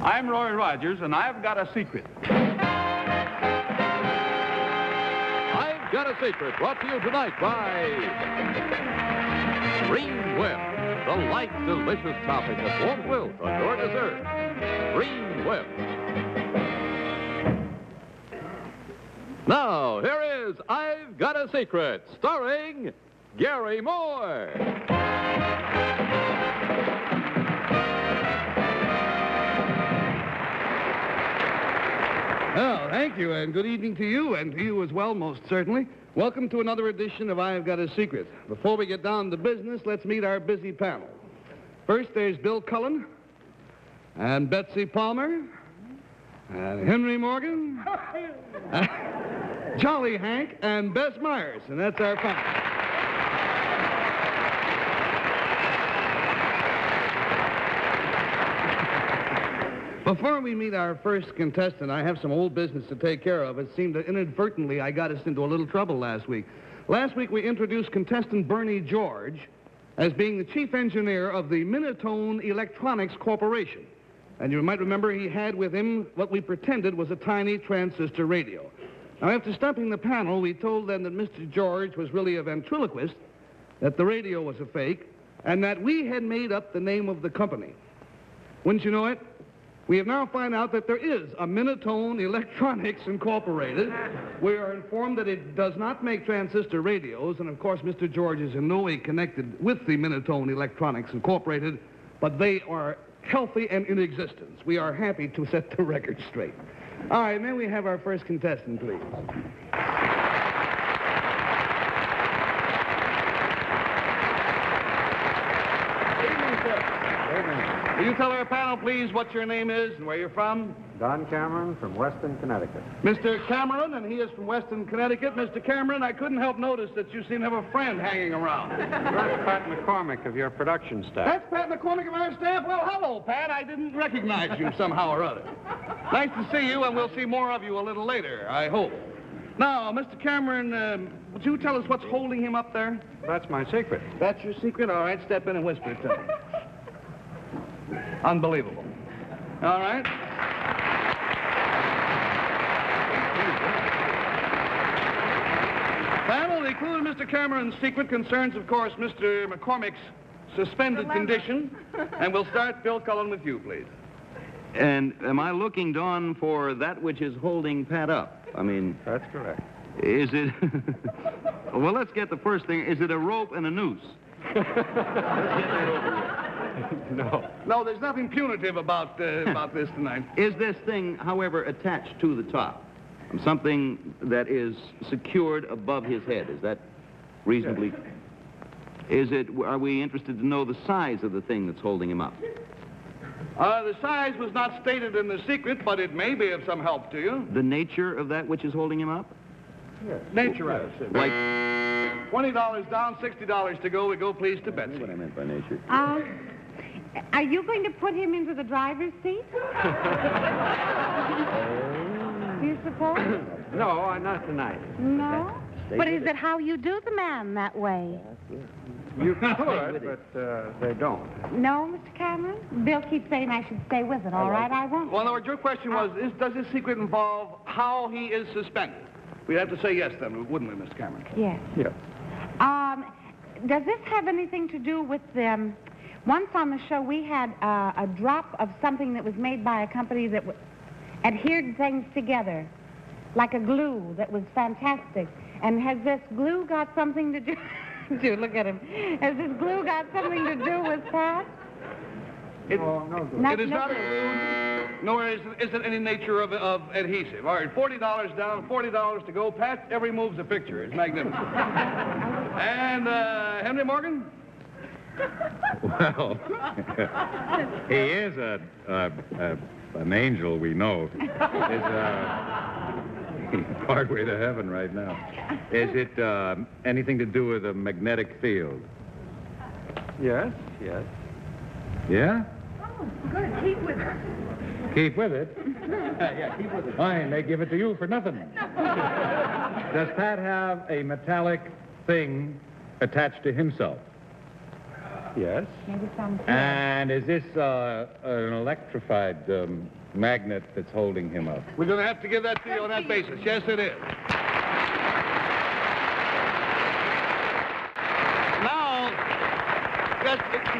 I'm Roy Rogers, and I've got a secret. I've Got a Secret, brought to you tonight by Green Whip, the light, delicious topping of warm wilt on your dessert. Green Whip. Now, here is I've Got a Secret, starring Gary Moore. Well, thank you, and good evening to you, and to you as well, most certainly. Welcome to another edition of I've Got a Secret. Before we get down to business, let's meet our busy panel. First, there's Bill Cullen, and Betsy Palmer, and Henry Morgan, Jolly Hank, and Bess Myers, and that's our panel. Before we meet our first contestant, I have some old business to take care of. It seemed that inadvertently I got us into a little trouble last week. Last week we introduced contestant Bernie George as being the chief engineer of the Minotone Electronics Corporation. And you might remember he had with him what we pretended was a tiny transistor radio. Now, after stumping the panel, we told them that Mr. George was really a ventriloquist, that the radio was a fake, and that we had made up the name of the company. Wouldn't you know it? We have now found out that there is a Minotone Electronics Incorporated. We are informed that it does not make transistor radios, and of course Mr. George is in no way connected with the Minotone Electronics Incorporated, but they are healthy and in existence. We are happy to set the record straight. All right, may we have our first contestant, please? Will you tell our panel, please, what your name is and where you're from? Don Cameron from Weston, Connecticut. Mr. Cameron, and he is from Weston, Connecticut. Mr. Cameron, I couldn't help notice that you seem to have a friend hanging around. That's Pat McCormick of your production staff. That's Pat McCormick of our staff? Well, hello, Pat. I didn't recognize you somehow or other. Nice to see you, and we'll see more of you a little later, I hope. Now, Mr. Cameron, would you tell us what's holding him up there? That's my secret. That's your secret? All right, step in and whisper it to me. Unbelievable. All right. Panel, the clue to Mr. Cameron's secret concerns, of course, Mr. McCormick's suspended condition. And we'll start, Bill Cullen, with you, please. And am I looking, Dawn, for that which is holding Pat up? I mean... That's correct. Is it... Well, let's get the first thing. Is it a rope and a noose? Let's get that over with. No. No, there's nothing punitive about this tonight. Is this thing, however, attached to the top? Something that is secured above his head. Is that reasonably... Yes. Are we interested to know the size of the thing that's holding him up? The size was not stated in the secret, but it may be of some help to you. The nature of that which is holding him up? Yes. Nature of it. Like... $20 down, $60 to go. We go, please, to Betsy. That's what I meant by nature. Are you going to put him into the driver's seat? Do you suppose? No, not tonight. No? But is it how you do the man that way? You could, but they don't. No, Mr. Cameron? Bill keeps saying I should stay with it. All right, I won't. Well, in other words, your question was, does this secret involve how he is suspended? We'd have to say yes, then, wouldn't we, Mr. Cameron? Yes. Yes. Does this have anything to do with once on the show we had a drop of something that was made by a company that adhered things together, like a glue that was fantastic. And has this glue got something to do... Look at him. Has this glue got something to do with Pat? No. It is not a glue, nor is it any nature of adhesive. All right, $40 down, $40 to go. Pat, every move's a picture. It's magnificent. And Henry Morgan? Well, he is an angel, we know. He's part way to heaven right now. Is it anything to do with a magnetic field? Yes. Yeah? Oh, good. Keep with it. Keep with it? Yeah, keep with it. Fine, they give it to you for nothing. Does Pat have a metallic thing attached to himself? Yes. Maybe some. And is this an electrified magnet that's holding him up? We're going to have to give that to you on that basis. Yes, it is. Now,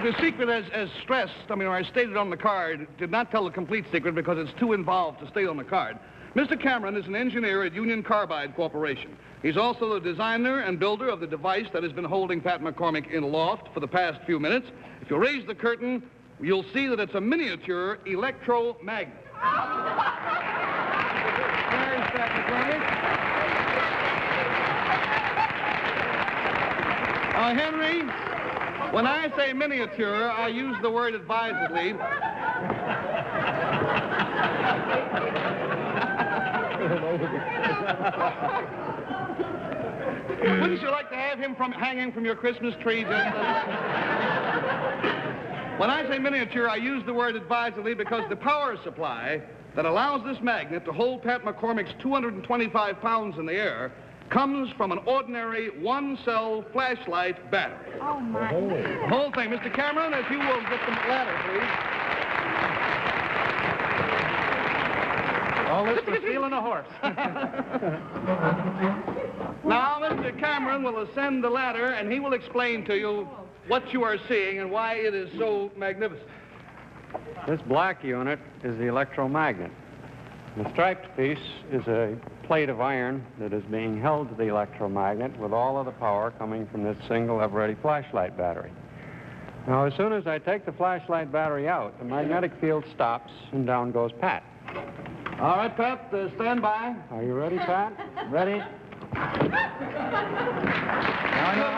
the secret as stressed, or I stated on the card, did not tell the complete secret because it's too involved to state on the card. Mr. Cameron is an engineer at Union Carbide Corporation. He's also the designer and builder of the device that has been holding Pat McCormick in aloft for the past few minutes. If you raise the curtain, you'll see that it's a miniature electromagnet. There's Pat McCormick. Henry, when I say miniature, I use the word advisedly. Wouldn't you like to have him hanging from your Christmas tree? When I say miniature, I use the word advisedly because the power supply that allows this magnet to hold Pat McCormick's 225 pounds in the air comes from an ordinary one-cell flashlight battery. Oh, my. The whole thing. Mr. Cameron, if you will get the ladder, please. All this for stealing a horse. Now, Mr. Cameron will ascend the ladder, and he will explain to you what you are seeing and why it is so magnificent. This black unit is the electromagnet. The striped piece is a plate of iron that is being held to the electromagnet with all of the power coming from this single ever-ready flashlight battery. Now, as soon as I take the flashlight battery out, the magnetic field stops and down goes Pat. All right, Pat, stand by. Are you ready, Pat? Ready? Now I know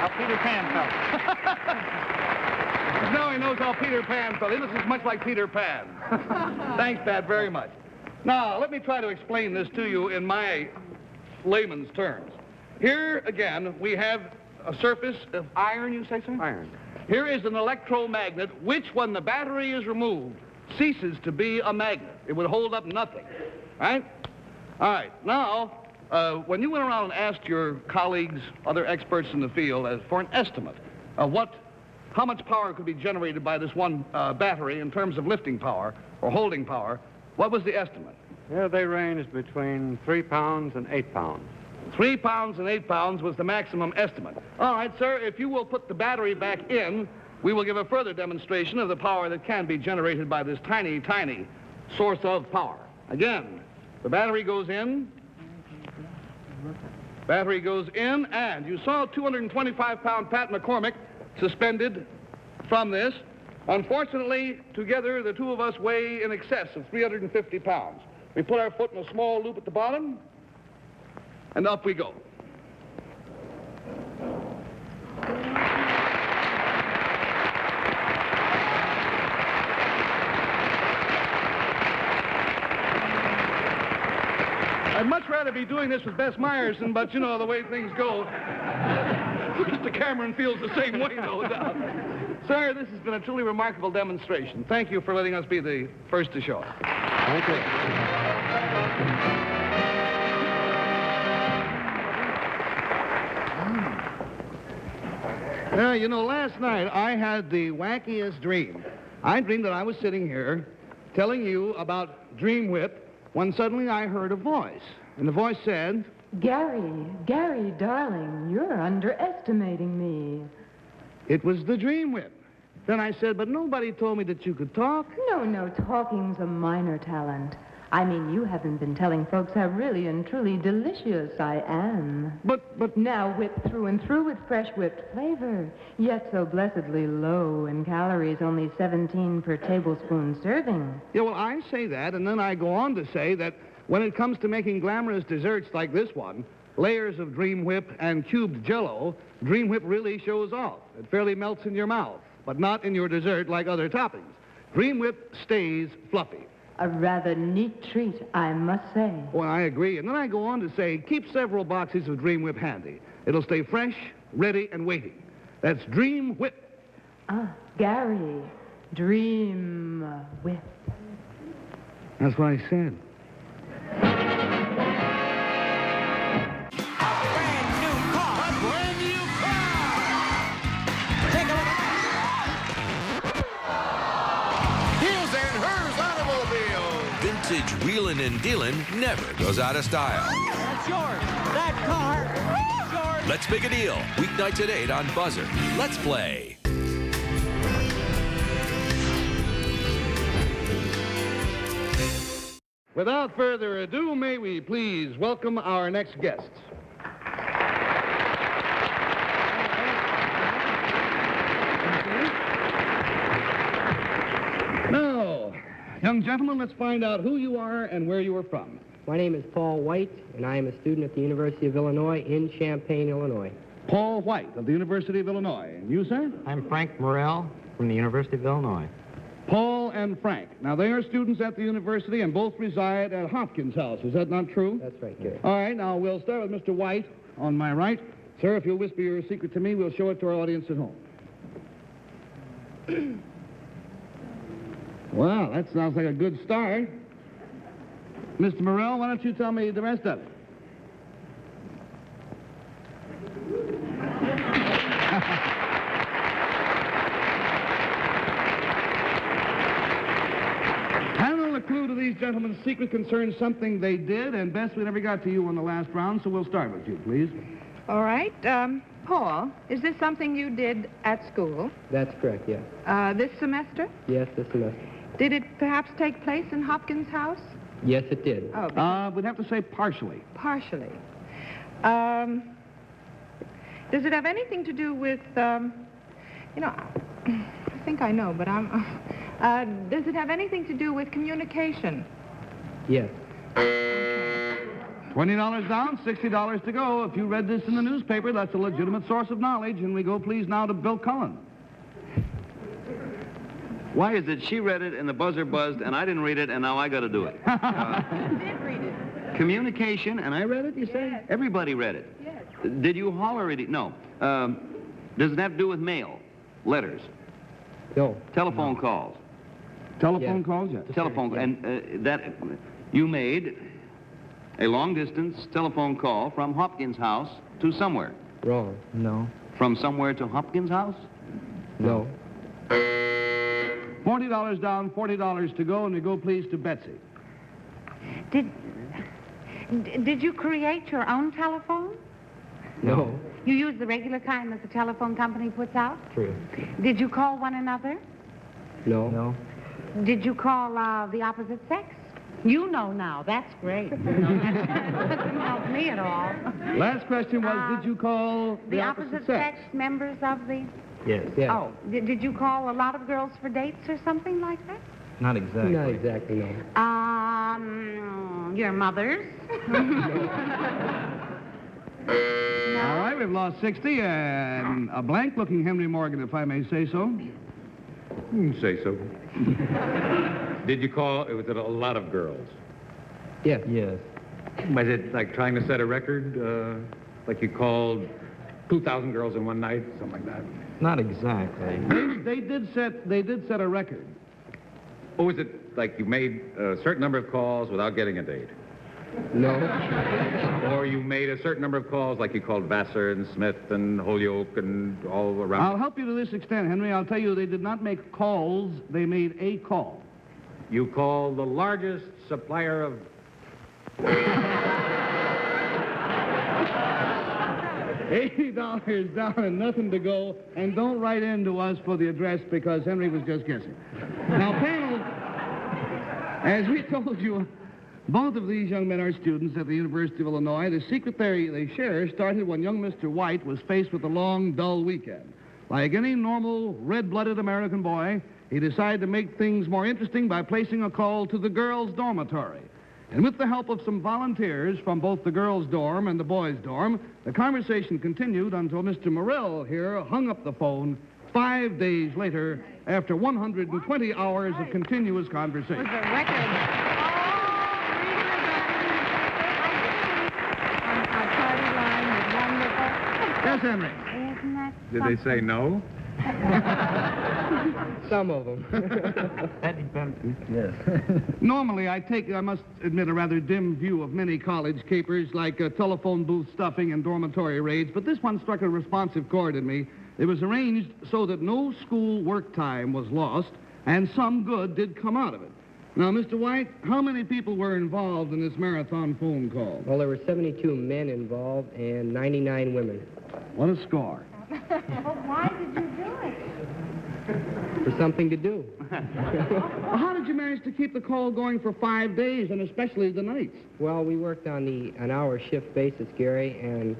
How Peter Pan felt. Now he knows how Peter Pan felt. This is much like Peter Pan. Thanks, Pat, very much. Now, let me try to explain this to you in my layman's terms. Here, again, we have a surface of iron, you say, sir? Iron. Here is an electromagnet, which, when the battery is removed, ceases to be a magnet. It would hold up nothing, right? All right, now, when you went around and asked your colleagues, other experts in the field, for an estimate of how much power could be generated by this one battery in terms of lifting power or holding power, what was the estimate? Yeah, they ranged between 3 pounds and 8 pounds. 3 pounds and 8 pounds was the maximum estimate. All right, sir, if you will put the battery back in, we will give a further demonstration of the power that can be generated by this tiny, tiny source of power. Again, the battery goes in. Battery goes in, and you saw 225-pound Pat McCormick suspended from this. Unfortunately, together, the two of us weigh in excess of 350 pounds. We put our foot in a small loop at the bottom, and up we go. I'd much rather be doing this with Bess Meyerson, but you know the way things go. Mr. Cameron feels the same way, no doubt. Sir, this has been a truly remarkable demonstration. Thank you for letting us be the first to show it. Thank you. You know, last night I had the wackiest dream. I dreamed that I was sitting here telling you about Dream Whip when suddenly I heard a voice. And the voice said, Gary, darling, you're underestimating me. it was the Dream Whip. Then I said, but nobody told me that you could talk. No, talking's a minor talent. I mean, you haven't been telling folks how really and truly delicious I am. But Now whipped through and through with fresh whipped flavor, yet so blessedly low in calories, only 17 per tablespoon serving. yeah, well, I say that, and then I go on to say that when it comes to making glamorous desserts like this one, layers of Dream Whip and cubed Jell-O, Dream Whip really shows off. It fairly melts in your mouth, but not in your dessert like other toppings. Dream Whip stays fluffy. A rather neat treat, I must say. Well, I agree. And then I go on to say, keep several boxes of Dream Whip handy. It'll stay fresh, ready, and waiting. That's Dream Whip. Gary, Dream Whip. That's what I said. vintage wheelin' and dealin' never goes out of style. That's yours. That car is yours. Let's make a deal. Weeknights at 8 on Buzzer. Let's play. Without further ado, may we please welcome our next guests. Now, young gentlemen, let's find out who you are and where you are from. My name is Paul White, and I am a student at the University of Illinois in Champaign, Illinois. Paul White of the University of Illinois. And you, sir? I'm Frank Morrell from the University of Illinois. Paul and Frank. Now, they are students at the university and both reside at Hopkins House. Is that not true? That's right, Gary. All right, now we'll start with Mr. White on my right. Sir, if you'll whisper your secret to me, we'll show it to our audience at home. Well, that sounds like a good start. Mr. Morrell, why don't you tell me the rest of it? Panel, the clue to these gentlemen's secret concerns something they did, and Bess, we never got to you on the last round, so we'll start with you, please. All right. Paul, is this something you did at school? That's correct, yes. This semester? Yes, this semester. Did it perhaps take place in Hopkins House? Yes, it did. Oh, We'd have to say partially. partially. Does it have anything to do with, I think I know, but does it have anything to do with communication? Yes. $20 down, $60 to go. If you read this in the newspaper, that's a legitimate source of knowledge. And we go, please, now to Bill Cullen. Why is it she read it and the buzzer buzzed and I didn't read it and now I got to do it? You did read it. Communication, and I read it, you say? Yes. Everybody read it. Yes. Did you holler it? No. Does it have to do with mail? Letters? No. Telephone calls? Telephone calls, yes. Telephone, and that you made a long-distance telephone call from Hopkins House to somewhere. Wrong. No. From somewhere to Hopkins House? No. $40 down, $40 to go, and we go, please, to Betsy. Did you create your own telephone? No. You use the regular kind that the telephone company puts out? True. Did you call one another? No. No. Did you call the opposite sex? You know now. That's great. That doesn't help me at all. Last question was, did you call the opposite sex members of the... Yes. Yes. Oh, did you call a lot of girls for dates or something like that? Not exactly. Not exactly, no. Your mothers? All right, we've lost 60, and a blank-looking Henry Morgan, if I may say so. You can say so. Did you call, was it a lot of girls? Yes. Yes. Was it like trying to set a record? Like you called 2,000 girls in one night, something like that? Not exactly. They did set a record. Or was it like you made a certain number of calls without getting a date? No. Or you made a certain number of calls, like you called Vassar and Smith and Holyoke and all around? I'll help you to this extent, Henry. I'll tell you, they did not make calls. They made a call. You called the largest supplier of... $80 down and nothing to go. And don't write in to us for the address because Henry was just guessing. Now, panel, as we told you, both of these young men are students at the University of Illinois. The secret they share started when young Mr. White was faced with a long, dull weekend. Like any normal, red-blooded American boy, he decided to make things more interesting by placing a call to the girls' dormitory. And with the help of some volunteers from both the girls' dorm and the boys' dorm, the conversation continued until Mr. Morrell here hung up the phone 5 days later after 120 hours of continuous conversation. It was a record. Our party line was wonderful. Yes, Henry. Isn't that Did they say no? Some of them. That depends. Yes. Normally, I must admit, a rather dim view of many college capers like telephone booth stuffing and dormitory raids, but this one struck a responsive chord in me. It was arranged so that no school work time was lost, and some good did come out of it. Now, Mr. White, how many people were involved in this marathon phone call? Well, there were 72 men involved and 99 women. What a score. Well, why did you do it? For something to do. Well, how did you manage to keep the call going for 5 days, and especially the nights? Well, we worked on an hour shift basis, Gary, and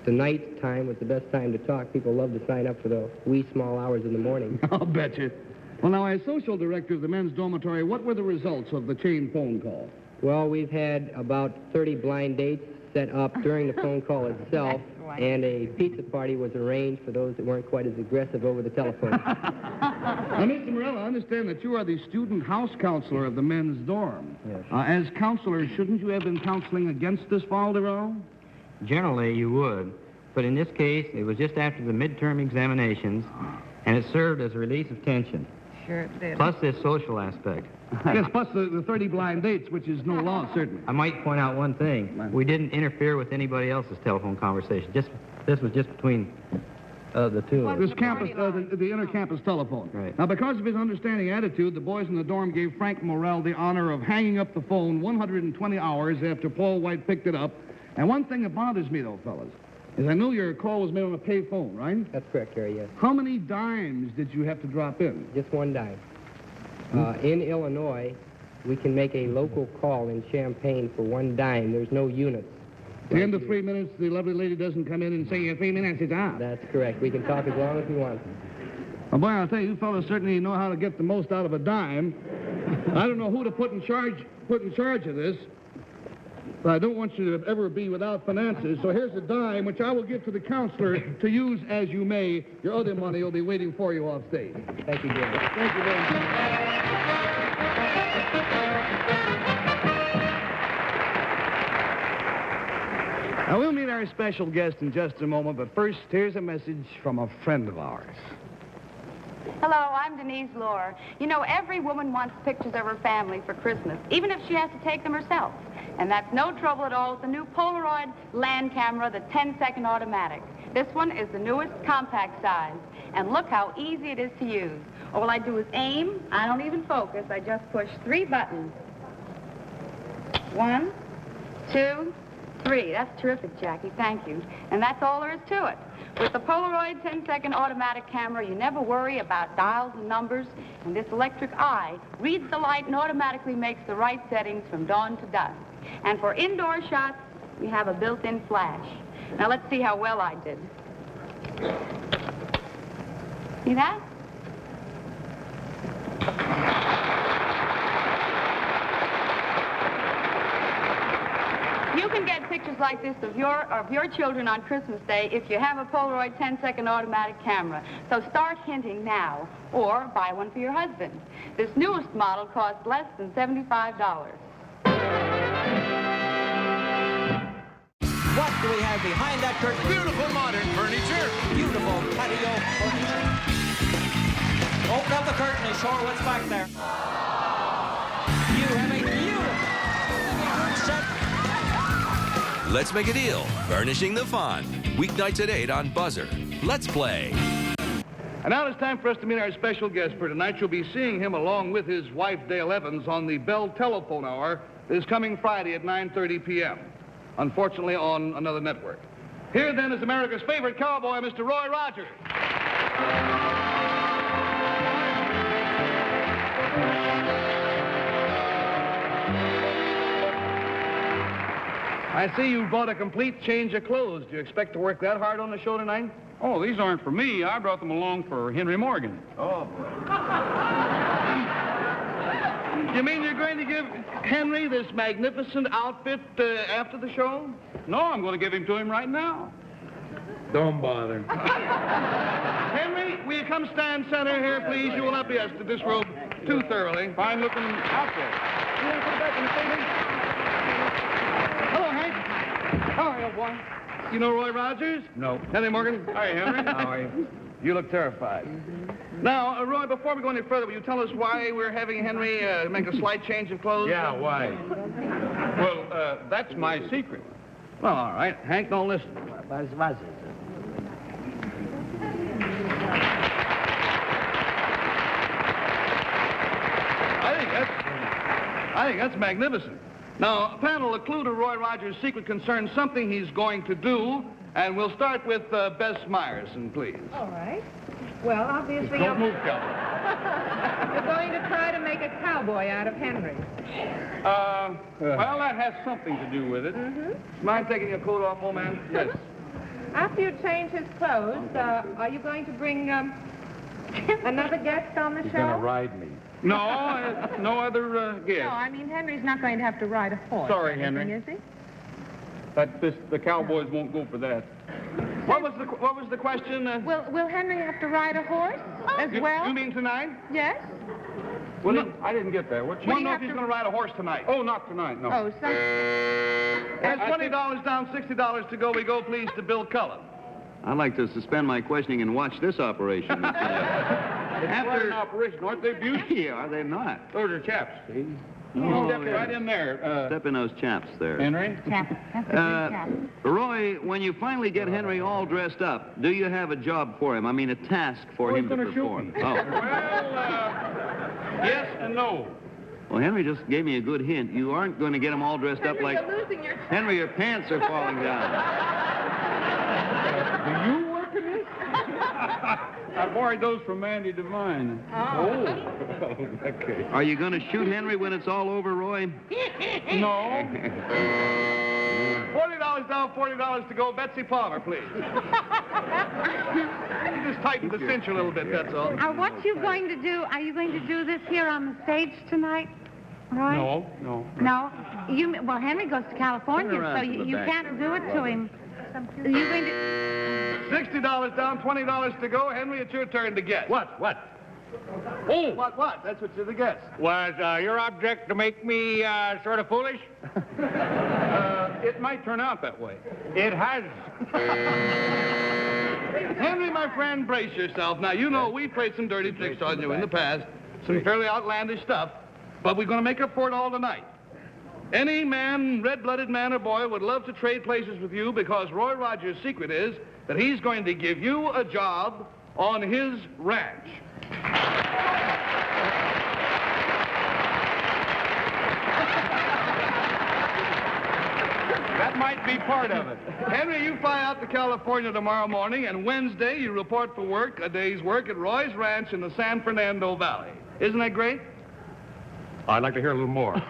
the night time was the best time to talk. People love to sign up for the wee small hours in the morning. I'll bet you. Well, now, as social director of the men's dormitory, what were the results of the chain phone call? Well, we've had about 30 blind dates set up during the phone call itself, and a pizza party was arranged for those that weren't quite as aggressive over the telephone. Now, Mr. Morello, I understand that you are the student house counselor of the men's dorm. Yes. As counselor, shouldn't you have been counseling against this fol-de-rol? Generally, you would. But in this case, it was just after the midterm examinations, and it served as a release of tension. Sure it did. Plus this social aspect. Yes, plus the 30 blind dates, which is no law, certainly. I might point out one thing. We didn't interfere with anybody else's telephone conversation. This was just between the two of us. This campus, the inter-campus telephone. Right. Now, because of his understanding attitude, the boys in the dorm gave Frank Morrell the honor of hanging up the phone 120 hours after Paul White picked it up. And one thing that bothers me, though, fellas, is I knew your call was made on a pay phone, right? That's correct, Gary, yes. How many dimes did you have to drop in? Just one dime. In Illinois, we can make a local call in Champaign for 1 dime. There's no units. At the end of 3 minutes, the lovely lady doesn't come in and say, "In 3 minutes, it's out." That's correct. We can talk as long as we want. Well, boy, I'll tell you, you fellas certainly know how to get the most out of a dime. I don't know who to put in charge of this. But I don't want you to ever be without finances, so here's a dime, which I will give to the counselor to use as you may. Your other money will be waiting for you off stage. Thank you, Gary. Thank you very much. Now, we'll meet our special guest in just a moment, but first, here's a message from a friend of ours. Hello, I'm Denise Lohr. You know, every woman wants pictures of her family for Christmas, even if she has to take them herself. And that's no trouble at all with the new Polaroid land camera, the 10-second automatic. This one is the newest compact size. And look how easy it is to use. All I do is aim. I don't even focus. I just push 3 buttons. 1, 2, 3. That's terrific, Jackie. Thank you. And that's all there is to it. With the Polaroid 10-second automatic camera, you never worry about dials and numbers, and this electric eye reads the light and automatically makes the right settings from dawn to dusk. And for indoor shots, we have a built-in flash. Now let's see how well I did. See that? You can get pictures like this of your children on Christmas Day if you have a Polaroid 10-second automatic camera. So start hinting now, or buy one for your husband. This newest model costs less than $75. What do we have behind that curtain? Beautiful modern furniture. Beautiful patio furniture. Open up the curtain and show her what's back there. You have a beautiful living room set. Let's make a deal. Furnishing the fun. Weeknights at 8 on BUZZR. Let's play. And now it's time for us to meet our special guest for tonight. You'll be seeing him along with his wife, Dale Evans, on the Bell Telephone Hour this coming Friday at 9:30 p.m. Unfortunately, on another network. Here, then, is America's favorite cowboy, Mr. Roy Rogers. I see you bought a complete change of clothes. Do you expect to work that hard on the show tonight? Oh, these aren't for me. I brought them along for Henry Morgan. Oh, boy. You mean you're going to give Henry this magnificent outfit after the show? No, I'm going to give him to him right now. Don't bother. Henry, will you come stand center here, please? You will not be asked to disrobe too thoroughly. Fine-looking outfit. You want to put it back in the thing? Hello, Hank. How are you, old boy? You know Roy Rogers? No. Henry Morgan? Hi, Henry. How are you? You look terrified. Now, Roy, before we go any further, will you tell us why we're having Henry make a slight change of clothes? Yeah, why? Well, that's my secret. Well, all right. Hank, don't listen. I think that's magnificent. Now, panel, a clue to Roy Rogers' secret concerns something he's going to do, and we'll start with Bess Myerson, please. All right. Well, obviously, Don't move, Calvin. you're going to try to make a cowboy out of Henry. Well, that has something to do with it. Mind taking your coat off, old man? Yes. After you change his clothes, are you going to bring another guest on the show? He's going to ride me. No, no other guest. No, I mean, Henry's not going to have to ride a horse. Sorry, or anything, Henry. Is he? The Cowboys won't go for that. What was the question? Will Henry have to ride a horse as well? You mean tonight? Yes. Well, I didn't get that. What? You don't know if he's going to ride a horse tonight. Oh, not tonight, no. Oh, some... There's $20 down, $60 to go. We go, please, to Bill Cullen. I'd like to suspend my questioning and watch this operation. It's quite an operation, aren't they, beauty? Yeah, are they not? Those are chaps, see? Oh, Step right in there. Step in those chaps there. Henry? Chap. That's a good chap. Roy, when you finally get Henry all dressed up, do you have a job for him? I mean, a task for him to perform. Well, yes and no. Well, Henry just gave me a good hint. You aren't going to get him all dressed up like... You're losing your... Henry, your pants are falling down. Do you work in this? I borrowed those from Mandy Devine. Oh. Okay. Are you going to shoot Henry when it's all over, Roy? No. $40 down, $40 to go. Betsy Palmer, please. Just tighten the cinch a little bit, that's all. What you going to do? Are you going to do this here on the stage tonight? Roy? No. No? Well, Henry goes to California, so you can't do it to him. Are you going to... $60 down, $20 to go. Henry, it's your turn to guess. What? Oh! What? That's what you're the guess. Was your object to make me sort of foolish? It might turn out that way. It has. Henry, my friend, brace yourself. Now, you know we played some dirty tricks on you in the past, some fairly outlandish stuff, but we're going to make up for it all tonight. Any man, red-blooded man or boy, would love to trade places with you because Roy Rogers' secret is that he's going to give you a job on his ranch. That might be part of it. Henry, you fly out to California tomorrow morning, and Wednesday you report for work, a day's work at Roy's Ranch in the San Fernando Valley. Isn't that great? I'd like to hear a little more.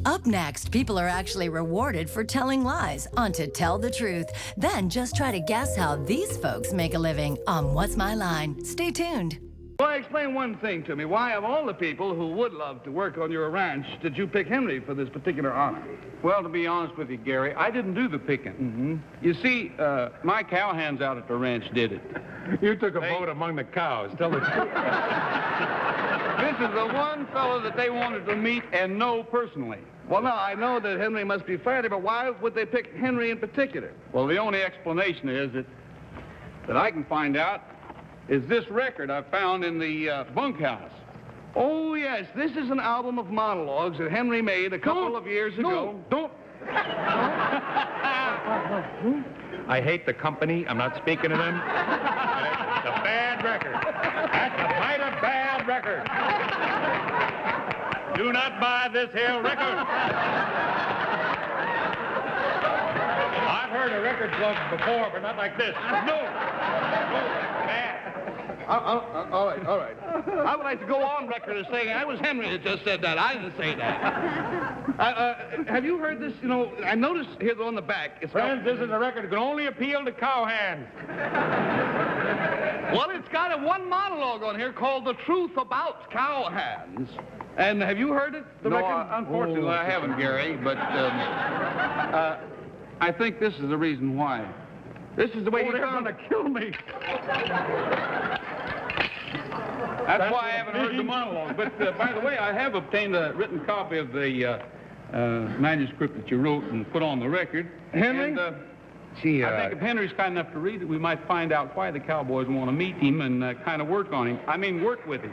Up next, people are actually rewarded for telling lies on To Tell the Truth. Then just try to guess how these folks make a living on What's My Line. Stay tuned. Well, explain one thing to me. Why, of all the people who would love to work on your ranch, did you pick Henry for this particular honor? Well, to be honest with you, Gary, I didn't do the picking. You see, my cowhands out at the ranch did it. You took a vote among the cows. Tell the truth. This is the one fellow that they wanted to meet and know personally. Well, now, I know that Henry must be fighting, but why would they pick Henry in particular? Well, the only explanation is that I can find out is this record I found in the bunkhouse. Oh, yes, this is an album of monologues that Henry made a couple of years ago. Don't. I hate the company. I'm not speaking to them. It's a bad record. That's a mighty bad record. Do not buy this here record. I've heard a record plug before, but not like this. No. Bad. All right. I would like to go on record as saying I was Henry that just said that. I didn't say that. Have you heard this? You know, I noticed here on the back. It's Friends, this is a record that can only appeal to cowhands. Well, it's got one monologue on here called The Truth About Cowhands. And have you heard it, the record? Unfortunately, I haven't, Gary, but I think this is the reason why. This is the way they're going to kill me. That's why I haven't heard the monologue. But, by the way, I have obtained a written copy of the manuscript that you wrote and put on the record. Henry? And, I think if Henry's kind enough to read it, we might find out why the Cowboys want to meet him and kind of work on him. I mean, work with him.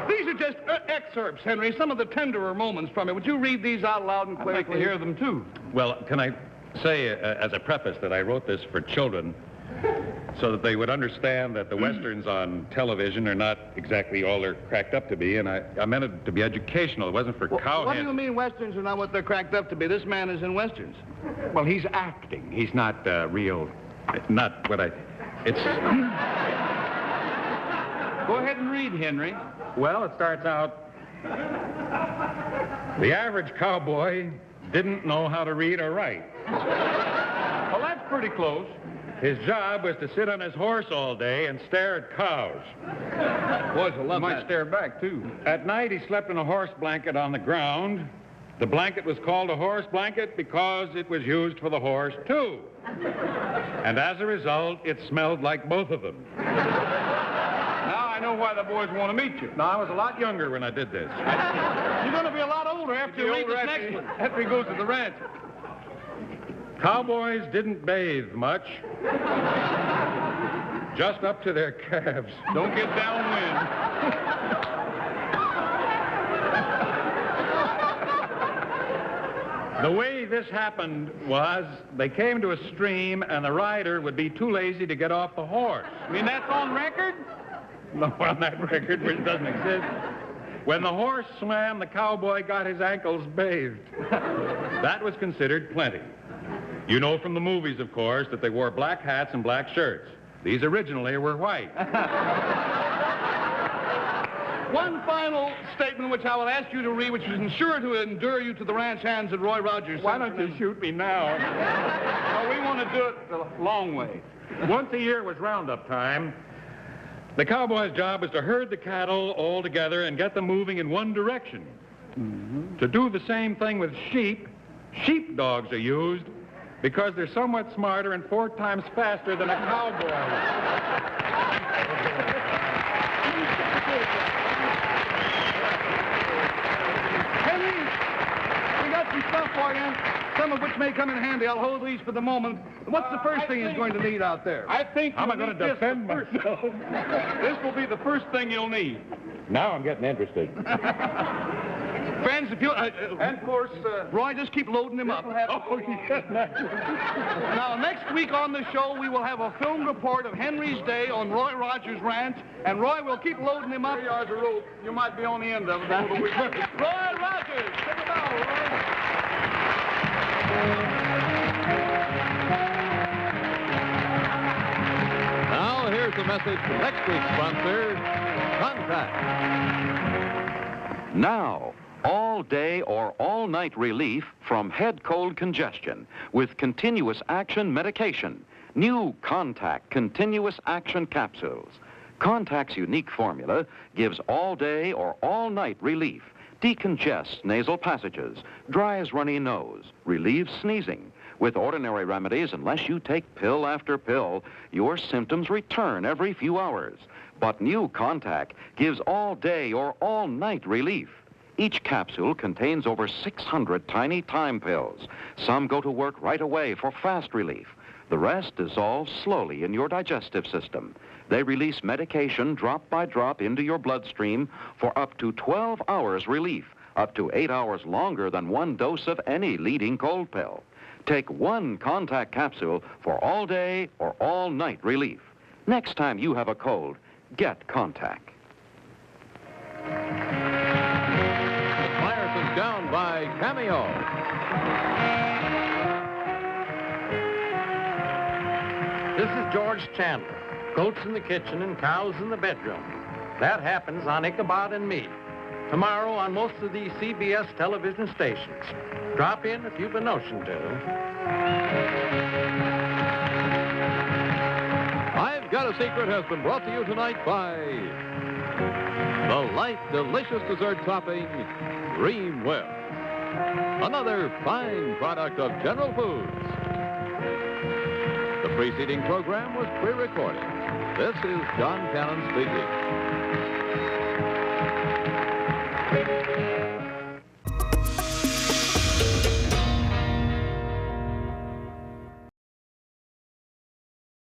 These are just excerpts, Henry, some of the tenderer moments from it. Would you read these out loud and clear? I'd like to hear them, too. Well, can I say as a preface that I wrote this for children so that they would understand that the Westerns on television are not exactly all they're cracked up to be, and I meant it to be educational. It wasn't for cowheads. What do you mean Westerns are not what they're cracked up to be? This man is in Westerns. Well, he's acting. He's not real. Not what I... It's... Go ahead and read, Henry. Well, it starts out... The average cowboy didn't know how to read or write. Well, that's pretty close. His job was to sit on his horse all day and stare at cows. Boys will love Might that. stare back, too. At night, he slept in a horse blanket on the ground. The blanket was called a horse blanket because it was used for the horse, too. And as a result, it smelled like both of them. Now I know why the boys want to meet you. Now, I was a lot younger when I did this. You're going to be a lot older after you read this next one. After he goes to the ranch. Cowboys didn't bathe much. Just up to their calves. Don't get downwind. The way this happened was they came to a stream and the rider would be too lazy to get off the horse. I mean, that's on record? No, on that record, which doesn't exist. When the horse swam, the cowboy got his ankles bathed. That was considered plenty. You know from the movies, of course, that they wore black hats and black shirts. These originally were white. One final statement which I will ask you to read, which is sure to endure you to the ranch hands at Roy Rogers. Why don't you shoot me now? Well, we want to do it the long way. Once a year was roundup time. The cowboy's job was to herd the cattle all together and get them moving in one direction. To do the same thing with sheep, sheepdogs are used because they're somewhat smarter and 4 times faster than a cowboy. Henry, we got some stuff for you, some of which may come in handy. I'll hold these for the moment. What's the first thing he's going to need out there? I think How am I going to defend myself? This will be the first thing you'll need. Now I'm getting interested. Friends, if you... And, of course... Roy, just keep loading him up. Oh, yes, Now, next week on the show, we will have a film report of Henry's day on Roy Rogers Ranch, and Roy will keep loading him up. 3 yards of rope. You might be on the end of it. Roy Rogers! Sit it down, Roy. Now, here's a message from next week's sponsor, Contact. Now, all day or all night relief from head cold congestion with continuous action medication. New Contact Continuous Action Capsules. Contact's unique formula gives all day or all night relief, decongests nasal passages, dries runny nose, relieves sneezing. With ordinary remedies, unless you take pill after pill, your symptoms return every few hours. But new Contact gives all day or all night relief. Each capsule contains over 600 tiny time pills. Some go to work right away for fast relief. The rest dissolves slowly in your digestive system. They release medication drop by drop into your bloodstream for up to 12 hours relief, up to 8 hours longer than one dose of any leading cold pill. Take one Contact capsule for all day or all night relief. Next time you have a cold, get Contact. Myerson's Down by Cameo. This is George Chandler. Goats in the kitchen and cows in the bedroom. That happens on Ichabod and Me. Tomorrow on most of these CBS television stations. Drop in if you've a notion to. I've Got a Secret has been brought to you tonight by the light, delicious dessert topping, Dream Whip. Another fine product of General Foods. The preceding program was pre-recorded. This is John Cannon speaking.